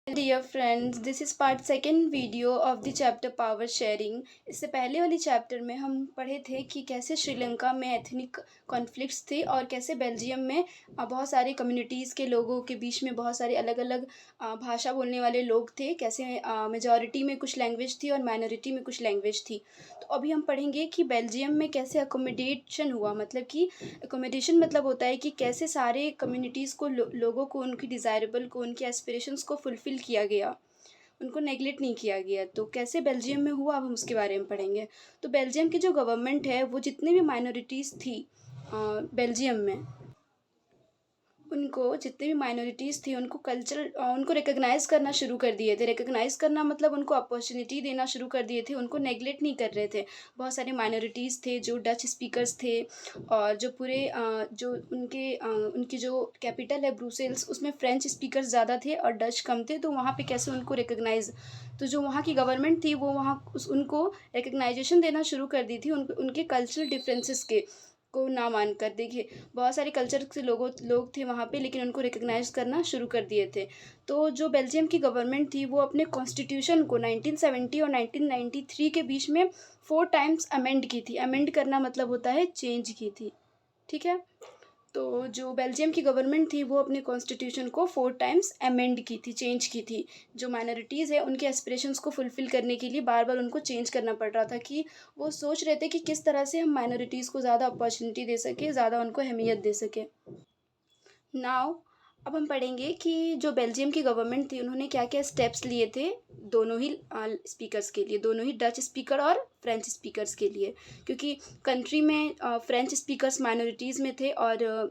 Dear friends, this is part second video of the chapter power sharing। इससे पहले वाली chapter में हम पढ़े थे कि कैसे श्रीलंका में एथनिक कॉन्फ्लिक्ट्स थे और कैसे बेल्जियम में बहुत सारी कम्युनिटीज़ के लोगों के बीच में बहुत सारे अलग अलग भाषा बोलने वाले लोग थे, कैसे मेजॉरिटी में कुछ लैंग्वेज थी और माइनॉरिटी में कुछ लैंग्वेज थी। तो अभी हम पढ़ेंगे कि बेल्जियम में कैसे अकोमोडेशन हुआ, मतलब कि अकोमोडेशन मतलब होता है कि कैसे सारे कम्युनिटीज़ को लोगों को उनकी डिज़ायरेबल को उनकी एस्पिरेशंस को फुलफ़िल किया गया, उनको नेगलेक्ट नहीं किया गया। तो कैसे बेल्जियम में हुआ, अब हम उसके बारे में पढ़ेंगे। तो बेल्जियम की जो गवर्नमेंट है वो जितनी भी माइनॉरिटीज़ थी बेल्जियम में, उनको जितनी भी माइनॉरिटीज़ थी उनको रिकॉग्नाइज़ करना शुरू कर दिए थे। रिकॉग्नाइज़ करना मतलब उनको अपॉर्चुनिटी देना शुरू कर दिए थे, उनको नेगलेक्ट नहीं कर रहे थे। बहुत सारे माइनॉरिटीज़ थे जो डच स्पीकर्स थे और जो पूरे जो उनकी जो कैपिटल है ब्रुसेल्स, उसमें फ्रेंच स्पीकर्स ज़्यादा थे और डच कम थे। तो वहाँ पे कैसे उनको रिकॉग्नाइज़, तो जो वहाँ की गवर्नमेंट थी वो उनको रिकॉग्नाइजेशन देना शुरू कर दी थी उनके कल्चरल डिफरेंसेस को ना मानकर। देखिए, बहुत सारे कल्चर से लोग थे वहाँ पे, लेकिन उनको रिकॉग्नाइज़ करना शुरू कर दिए थे। तो जो बेल्जियम की गवर्नमेंट थी वो अपने कॉन्स्टिट्यूशन को 1970 और 1993 के बीच में 4 टाइम्स अमेंड की थी। अमेंड करना मतलब होता है चेंज की थी, ठीक है? तो जो बेल्जियम की गवर्नमेंट थी वो अपने कॉन्स्टिट्यूशन को 4 टाइम्स अमेंड की थी, चेंज की थी। जो माइनॉरिटीज़ है उनके एस्पिरेशंस को फुलफ़िल करने के लिए बार-बार उनको चेंज करना पड़ रहा था कि वो सोच रहे थे कि किस तरह से हम माइनॉरिटीज़ को ज़्यादा अपॉर्च्युनिटी दे सकें, ज़्यादा उनको अहमियत दे सकें। नाउ अब हम पढ़ेंगे कि जो बेल्जियम की गवर्नमेंट थी उन्होंने क्या-क्या स्टेप्स लिए थे दोनों ही स्पीकर्स के लिए, दोनों ही डच स्पीकर और फ्रेंच स्पीकर्स के लिए। क्योंकि कंट्री में फ्रेंच स्पीकर्स माइनॉरिटीज़ में थे और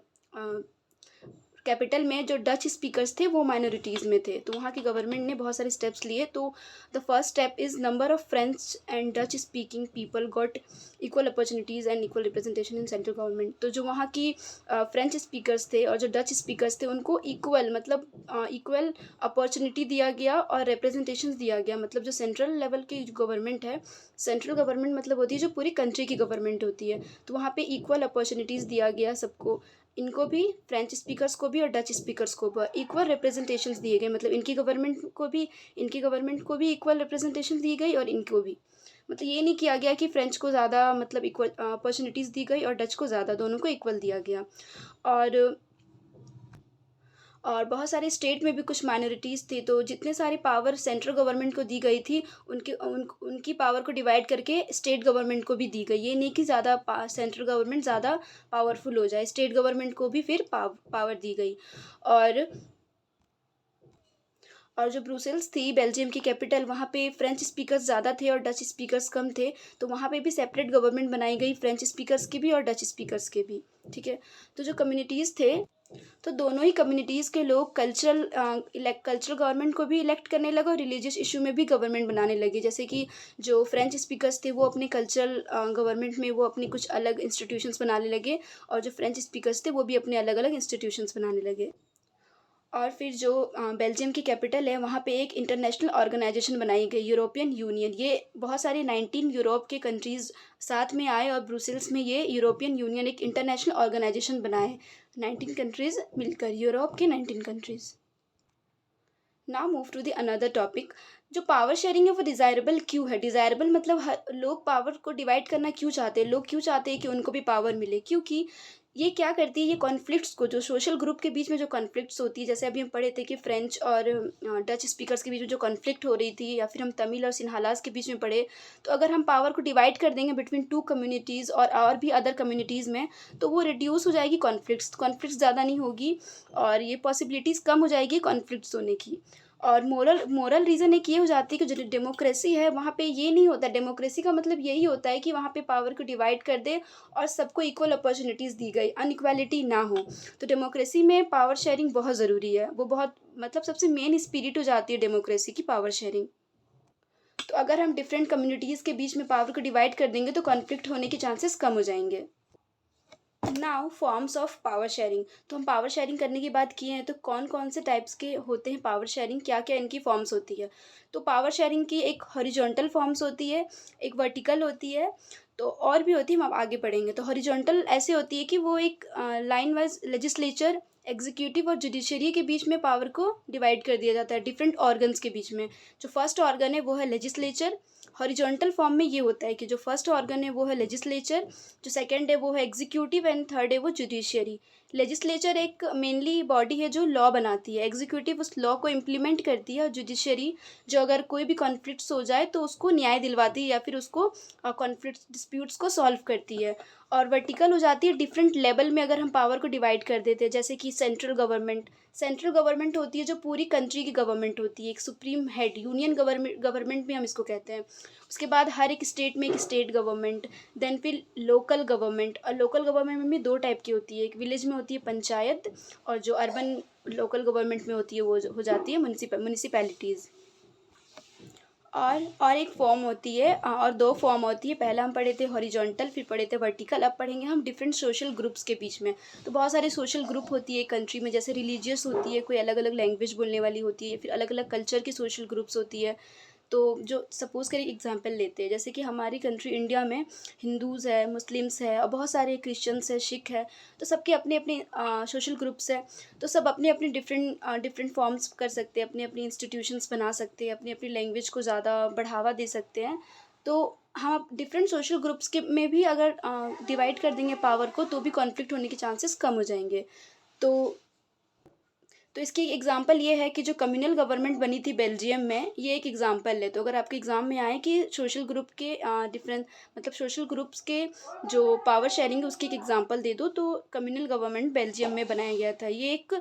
कैपिटल में जो डच स्पीकर्स थे वो माइनॉरिटीज़ में थे। तो वहाँ की गवर्नमेंट ने बहुत सारे स्टेप्स लिए। तो the first step is number of French and Dutch speaking people got equal opportunities and equal representation in central government. तो जो वहाँ की फ्रेंच स्पीकर्स थे और जो डच स्पीकर्स थे उनको इक्वल मतलब इक्वल अपॉर्चुनिटी दिया गया और रिप्रेजेंटेशंस दिया गया। मतलब जो सेंट्रल लेवल की जो गवर्नमेंट है, सेंट्रल गवर्नमेंट मतलब होती है जो पूरी कंट्री की गवर्नमेंट होती है। तो वहाँ पे इक्वल अपॉर्चुनिटीज़ दिया गया सबको, इनको भी, फ्रेंच स्पीकर्स को भी और डच स्पीकर्स को भी इक्वल रिप्रेजेंटेशंस दिए गए। मतलब इनकी गवर्नमेंट को भी इक्वल रिप्रेजेंटेशन दी गई और इनको भी। मतलब ये नहीं किया गया कि फ्रेंच को ज़्यादा मतलब इक्वल अपॉर्चुनिटीज़ दी गई और डच को ज़्यादा, दोनों को इक्वल दिया गया। और बहुत सारे स्टेट में भी कुछ माइनॉरिटीज़ थी, तो जितने सारी पावर सेंट्रल गवर्नमेंट को दी गई थी उनकी पावर को डिवाइड करके स्टेट गवर्नमेंट को भी दी गई। ये नहीं कि सेंट्रल गवर्नमेंट ज़्यादा पावरफुल हो जाए, स्टेट गवर्नमेंट को भी फिर पावर दी गई। और जो ब्रुसेल्स थी बेल्जियम की कैपिटल, वहाँ पे फ्रेंच स्पीकर्स ज़्यादा थे और डच स्पीकर्स कम थे। तो वहाँ पे भी सेपरेट गवर्नमेंट बनाई गई, फ्रेंच स्पीकर्स की भी और डच स्पीकर्स के भी, ठीक है? तो जो कम्युनिटीज़ थे, तो दोनों ही कम्युनिटीज़ के लोग कल्चरल गवर्नमेंट को भी इलेक्ट करने लगे और रिलीजियस इशू में भी गवर्नमेंट बनाने लगे। जैसे कि जो फ्रेंच स्पीकर्स थे वो अपने कल्चरल गवर्नमेंट में वो अपनी कुछ अलग इंस्टीट्यूशंस बनाने लगे और जो फ्रेंच स्पीकर्स थे वो भी अपने अलग अलग इंस्टीट्यूशंस बनाने लगे। और फिर जो बेल्जियम की कैपिटल है वहाँ पे एक इंटरनेशनल ऑर्गेनाइजेशन बनाई गई, यूरोपियन यूनियन। ये बहुत सारे 19 यूरोप के कंट्रीज़ साथ में आए और ब्रुसेल्स में ये यूरोपियन यूनियन एक इंटरनेशनल ऑर्गेनाइजेशन बनाए। 19 कंट्रीज़ मिलकर, यूरोप के 19 countries. Now move to the another topic. जो पावर शेयरिंग है वो डिज़ायरेबल क्यों है? डिज़ायरेबल मतलब लोग पावर को डिवाइड करना क्यों चाहते हैं? लोग क्यों चाहते हैं कि उनको भी पावर मिले? क्योंकि ये क्या करती है, ये कॉन्फ्लिक्ट्स को, जो सोशल ग्रुप के बीच में जो कॉन्फ्लिक्ट्स होती है, जैसे अभी हम पढ़े थे कि फ्रेंच और डच स्पीकर्स के बीच में जो कॉन्फ्लिक्ट हो रही थी, या फिर हम तमिल और सिन्हालास के बीच में पढ़े। तो अगर हम पावर को डिवाइड कर देंगे बिटवीन 2 कम्युनिटीज़ और भी अदर कम्युनिटीज़ में, तो वो रिड्यूस हो जाएगी, कॉन्फ्लिक्ट्स ज़्यादा नहीं होगी और ये पॉसिबिलिटीज़ कम हो जाएगी कॉन्फ्लिक्ट्स होने की। और मोरल रीज़न एक ये हो जाती है कि जो डेमोक्रेसी है वहाँ पे ये नहीं होता। डेमोक्रेसी का मतलब यही होता है कि वहाँ पे पावर को डिवाइड कर दे और सबको इक्वल अपॉर्चुनिटीज़ दी गई, अनइक्वालिटी ना हो। तो डेमोक्रेसी में पावर शेयरिंग बहुत ज़रूरी है, वो बहुत मतलब सबसे मेन स्पिरिट हो जाती है डेमोक्रेसी की, पावर शेयरिंग। तो अगर हम डिफरेंट कम्युनिटीज़ के बीच में पावर को डिवाइड कर देंगे तो कॉन्फ्लिक्ट होने के चांसेस कम हो जाएंगे। Now forms of power sharing. तो हम पावर शेयरिंग करने की बात किए हैं, तो कौन कौन से टाइप्स के होते हैं पावर शेयरिंग, क्या क्या इनकी फॉर्म्स होती है? तो पावर शेयरिंग की एक हॉरिजॉन्टल फॉर्म्स होती है, एक वर्टिकल होती है, तो और भी होती है, हम अब आगे पढ़ेंगे। तो हॉरिजॉन्टल ऐसे होती है कि वो एक लाइन वाइज लेजिस्लेचर एग्जीक्यूटिव और जुडिशरी के बीच में पावर को डिवाइड कर दिया जाता है डिफरेंट ऑर्गन्स के बीच में। जो फर्स्ट ऑर्गन है वो है लेजिस्लेचर। हॉरिजॉन्टल फॉर्म में ये होता है कि जो फर्स्ट ऑर्गन है वो है लेजिस्लेचर, जो सेकंड है वो है एग्जीक्यूटिव एंड थर्ड है वो जुडिशरी। लेजिस्लेचर एक मेनली बॉडी है जो लॉ बनाती है, एग्जीक्यूटिव उस लॉ को इम्प्लीमेंट करती है और जुडिशरी जो अगर कोई भी कॉन्फ्लिक्ट्स हो जाए तो उसको न्याय दिलवाती है या फिर उसको कॉन्फ्लिक्ट डिस्प्यूट्स को सॉल्व करती है। और वर्टिकल हो जाती है डिफरेंट लेवल में अगर हम पावर को डिवाइड कर देते हैं, जैसे कि सेंट्रल गवर्नमेंट होती है जो पूरी कंट्री की गवर्नमेंट होती है, एक सुप्रीम हेड, यूनियन गवर्नमेंट भी हम इसको कहते हैं। उसके बाद हर एक स्टेट में एक स्टेट गवर्नमेंट, देन फिर लोकल गवर्नमेंट। और लोकल गवर्नमेंट में भी दो टाइप की होती है, एक विलेज में होती है पंचायत और जो अर्बन लोकल गवर्नमेंट में होती है वो हो जाती है म्यूनिसिपैलिटीज़। और एक फॉर्म होती है और दो फॉर्म होती है। पहला हम पढ़े थे हॉरिजॉन्टल, फिर पढ़े थे वर्टिकल, अब पढ़ेंगे हम डिफरेंट सोशल ग्रुप्स के बीच में। तो बहुत सारे सोशल ग्रुप होती है कंट्री में, जैसे रिलीजियस होती है, कोई अलग अलग लैंग्वेज बोलने वाली होती है, फिर अलग अलग कल्चर की सोशल ग्रुप्स होती है। तो जो सपोज़ करें एग्जांपल लेते हैं, जैसे कि हमारी कंट्री इंडिया में हिंदूज़ है, मुस्लिम्स है और बहुत सारे क्रिश्चियंस है, सिख है। तो सबके अपने अपने सोशल ग्रुप्स है। तो सब अपने अपने डिफरेंट फॉर्म्स कर सकते हैं, अपने अपने इंस्टीट्यूशंस बना सकते हैं, अपनी अपनी लैंग्वेज को ज़्यादा बढ़ावा दे सकते हैं। तो हम डिफरेंट सोशल ग्रुप्स के में भी अगर डिवाइड कर देंगे पावर को तो भी कॉन्फ्लिक्ट होने के चांसेस कम हो जाएंगे। तो इसकी एक एग्जांपल ये है कि जो कम्युनल गवर्नमेंट बनी थी बेल्जियम में, ये एक एग्जांपल है। तो अगर आपके एग्ज़ाम में आए कि सोशल ग्रुप के डिफरेंट मतलब सोशल ग्रुप्स के जो पावर शेयरिंग है उसकी एक एग्जांपल दे दो, तो कम्युनल गवर्नमेंट बेल्जियम में बनाया गया था। ये एक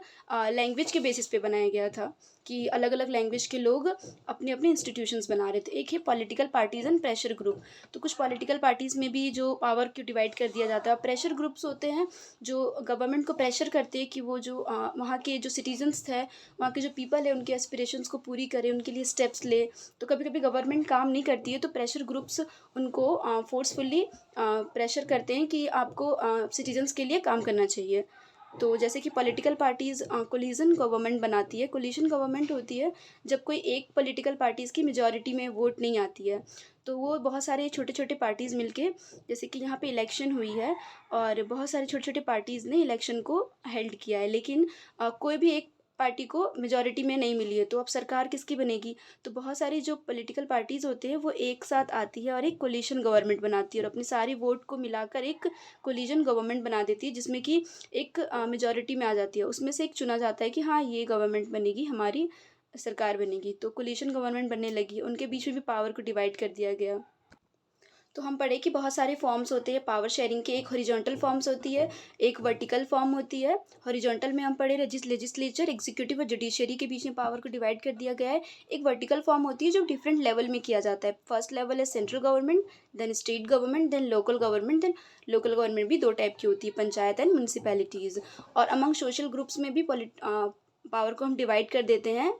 लैंग्वेज के बेसिस पे बनाया गया था कि अलग अलग लैंग्वेज के लोग अपने अपने इंस्टीट्यूशंस बना रहे थे। एक है political parties and pressure group. तो कुछ पॉलिटिकल पार्टीज़ में भी जो पावर को डिवाइड कर दिया जाता है। प्रेशर ग्रुप्स होते हैं जो गवर्नमेंट को प्रेशर करते हैं कि वो जो वहाँ के जो सिटीजन्स है, वहाँ के जो पीपल है, उनके एस्पिरेशंस को पूरी करे, उनके लिए स्टेप्स ले। तो कभी कभी गवर्नमेंट काम नहीं करती है तो प्रेशर ग्रुप्स उनको फोर्सफुली प्रेशर करते हैं कि आपको सिटीजन्स के लिए काम करना चाहिए। तो जैसे कि पॉलिटिकल पार्टीज़ कोलिशन गवर्नमेंट बनाती है। कोलिशन गवर्नमेंट होती है जब कोई एक पॉलिटिकल पार्टीज़ की मेजॉरिटी में वोट नहीं आती है, तो वो बहुत सारे छोटे छोटे पार्टीज़ मिलके, जैसे कि यहाँ पे इलेक्शन हुई है और बहुत सारे छोटे छोटे पार्टीज़ ने इलेक्शन को हेल्ड किया है, लेकिन कोई भी एक पार्टी को मेजॉरिटी में नहीं मिली है, तो अब सरकार किसकी बनेगी? तो बहुत सारी जो पॉलिटिकल पार्टीज़ होते हैं वो एक साथ आती है और एक कोलिशन गवर्नमेंट बनाती है और अपनी सारी वोट को मिलाकर एक कोलिशन गवर्नमेंट बना देती है, जिसमें कि एक मेजॉरिटी में आ जाती है। उसमें से एक चुना जाता है कि हाँ ये गवर्नमेंट बनेगी, हमारी सरकार बनेगी। तो कोलिशन गवर्नमेंट बनने लगी, उनके बीच में भी पावर को डिवाइड कर दिया गया। तो हम पढ़े कि बहुत सारे फॉर्म्स होते हैं पावर शेयरिंग के। एक हॉरिजॉन्टल फॉर्म्स होती है, एक वर्टिकल फॉर्म होती है। हॉरिजॉन्टल में हम पढ़े लेजिस्लेचर, एग्जीक्यूटिव और जुडिशरी के बीच में पावर को डिवाइड कर दिया गया है। एक वर्टिकल फॉर्म होती है जो डिफरेंट लेवल में किया जाता है। फर्स्ट लेवल है central government, then state government, then local government. Then local government भी दो टाइप की होती है, पंचायत एंड म्यूनसिपैलिटीज़। और अमंग सोशल ग्रुप्स में भी पावर को हम डिवाइड कर देते हैं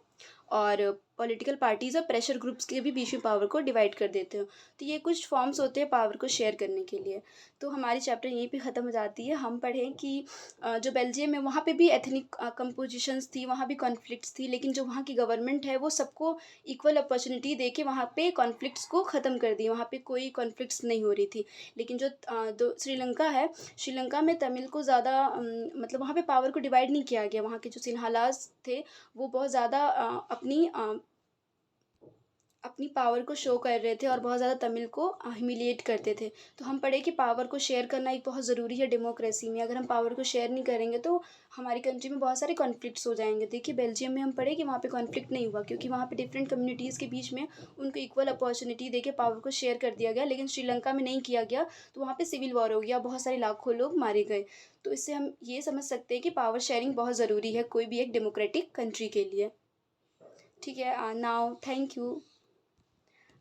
और पॉलिटिकल पार्टीज़ और प्रेशर ग्रुप्स के भी बीच में पावर को डिवाइड कर देते हो। तो ये कुछ फॉर्म्स होते हैं पावर को शेयर करने के लिए। तो हमारी चैप्टर यहीं पे ख़त्म हो जाती है। हम पढ़ें कि जो बेल्जियम है वहाँ पे भी एथनिक कंपोजिशंस थी, वहाँ भी कॉन्फ्लिक्ट्स थी, लेकिन जो वहाँ की गवर्नमेंट है वो सबको इक्वल अपॉर्चुनिटी दे के वहाँ पे कॉन्फ्लिक्ट्स को ख़त्म कर दी। वहाँ पे कोई कॉन्फ्लिक्ट्स नहीं हो रही थी। लेकिन जो श्रीलंका है, श्रीलंका में तमिल को ज़्यादा मतलब वहाँ पे पावर को डिवाइड नहीं किया गया। वहाँ के जो सिन्हालास थे वो बहुत ज़्यादा अपनी पावर को शो कर रहे थे और बहुत ज़्यादा तमिल को ह्यूमिलिएट करते थे। तो हम पढ़े कि पावर को शेयर करना एक बहुत ज़रूरी है डेमोक्रेसी में। अगर हम पावर को शेयर नहीं करेंगे तो हमारी कंट्री में बहुत सारे कॉन्फ्लिक्ट्स हो जाएंगे। देखिए बेल्जियम में हम पढ़े कि वहाँ पे कॉन्फ्लिक्ट नहीं हुआ क्योंकि वहाँ पे डिफरेंट कम्युनिटीज़ के बीच में उनको इक्वल अपॉर्चुनिटी देके पावर को शेयर कर दिया गया। लेकिन श्रीलंका में नहीं किया गया तो वहाँ पे सिविल वॉर हो गया, बहुत सारे लाखों लोग मारे गए। तो इससे हम ये समझ सकते हैं कि पावर शेयरिंग बहुत ज़रूरी है कोई भी एक डेमोक्रेटिक कंट्री के लिए। ठीक है, नाउ थैंक यू।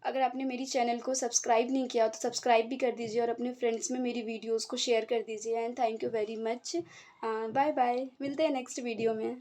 अगर आपने मेरी चैनल को सब्सक्राइब नहीं किया तो सब्सक्राइब भी कर दीजिए और अपने फ्रेंड्स में मेरी वीडियोस को शेयर कर दीजिए। And thank you very much. Bye bye, मिलते हैं नेक्स्ट वीडियो में।